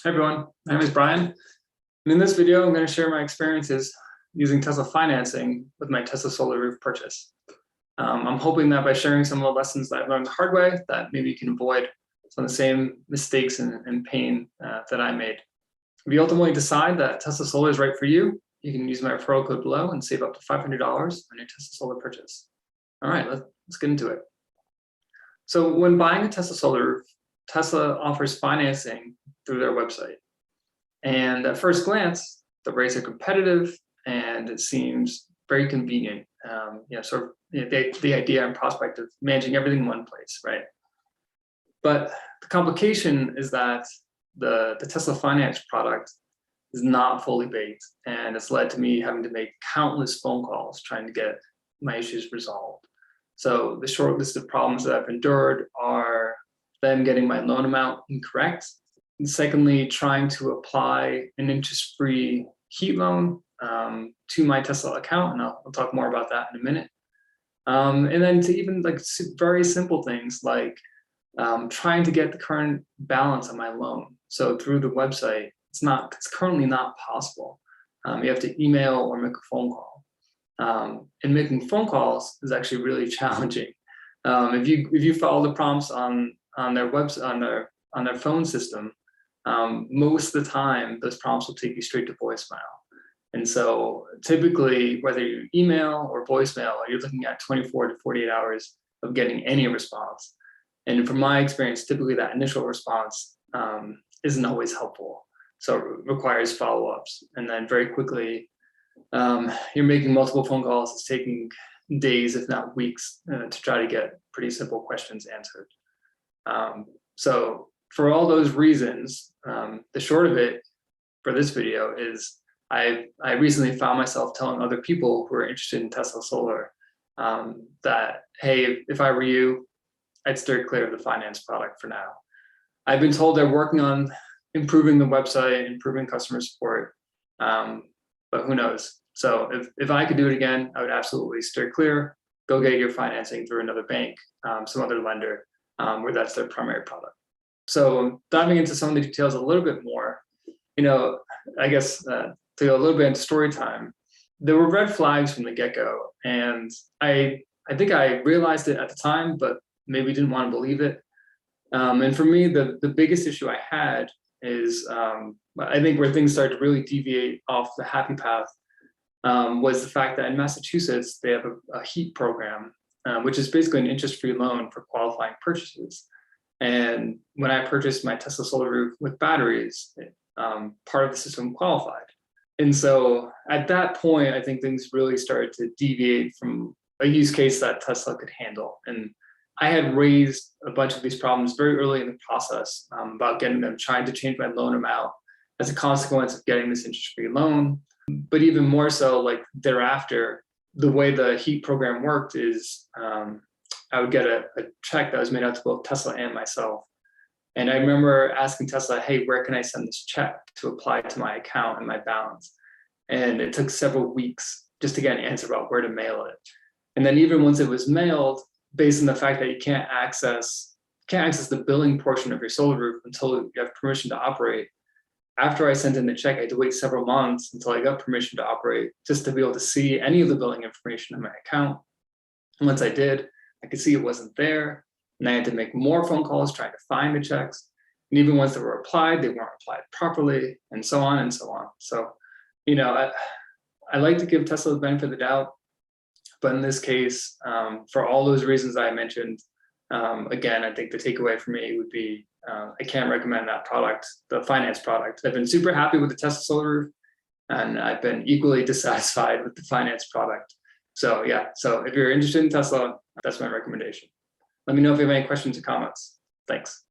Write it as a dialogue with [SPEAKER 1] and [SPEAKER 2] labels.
[SPEAKER 1] Hi everyone, my name is Brian, and in this video I'm going to share my experiences using Tesla financing with my Tesla solar roof purchase. I'm hoping that by sharing some of the lessons that I've learned the hard way, that maybe you can avoid some of the same mistakes and pain that I made. If you ultimately decide that Tesla Solar is right for you, you can use my referral code below and save up to $500 on your Tesla Solar purchase. All right, let's get into it. So when buying a Tesla Solar roof, Tesla offers financing through their website. And at first glance, the rates are competitive and it seems very convenient. The idea and prospect of managing everything in one place, right? But the complication is that the Tesla finance product is not fully baked, and it's led to me having to make countless phone calls trying to get my issues resolved. So the short list of problems that I've endured are them getting my loan amount incorrect. And secondly, trying to apply an interest-free heat loan to my Tesla account, and I'll talk more about that in a minute. And then to even like very simple things like trying to get the current balance on my loan. So through the website, it's currently not possible. You have to email or make a phone call. And making phone calls is actually really challenging. If you follow the prompts on their website, on their phone system, most of the time those prompts will take you straight to voicemail. And so typically, whether you email or voicemail, you're looking at 24 to 48 hours of getting any response. And from my experience, typically that initial response isn't always helpful. So it requires follow-ups. And then very quickly, you're making multiple phone calls. It's taking days, if not weeks, to try to get pretty simple questions answered. So for all those reasons, the short of it for this video is I recently found myself telling other people who are interested in Tesla Solar that, hey, if I were you, I'd steer clear of the finance product for now. I've been told they're working on improving the website, improving customer support, but who knows? So if I could do it again, I would absolutely steer clear, go get your financing through another bank, some other lender, where that's their primary product. So diving into some of the details a little bit more, I guess to go a little bit into story time, there were red flags from the get-go, and I think I realized it at the time, but maybe didn't want to believe it. And for me, the biggest issue I had is, I think where things started to really deviate off the happy path was the fact that in Massachusetts, they have a HEAT program, which is basically an interest-free loan for qualifying purchases. And when I purchased my Tesla solar roof with batteries, part of the system qualified. And so at that point, I think things really started to deviate from a use case that Tesla could handle. And I had raised a bunch of these problems very early in the process about getting them, trying to change my loan amount as a consequence of getting this interest-free loan. But even more so, like thereafter, the way the HEAT program worked is I would get a check that was made out to both Tesla and myself. And I remember asking Tesla, hey, where can I send this check to apply to my account and my balance? And it took several weeks just to get an answer about where to mail it. And then even once it was mailed, based on the fact that you can't access the billing portion of your solar roof until you have permission to operate, after I sent in the check, I had to wait several months until I got permission to operate just to be able to see any of the billing information in my account. And once I did, I could see it wasn't there. And I had to make more phone calls trying to find the checks. And even once they were applied, they weren't applied properly, and so on and so on. So, I like to give Tesla the benefit of the doubt. But in this case, for all those reasons I mentioned, again, I think the takeaway for me would be I can't recommend that product, the finance product. I've been super happy with the Tesla solar roof, and I've been equally dissatisfied with the finance product. So yeah, so if you're interested in Tesla, that's my recommendation. Let me know if you have any questions or comments. Thanks.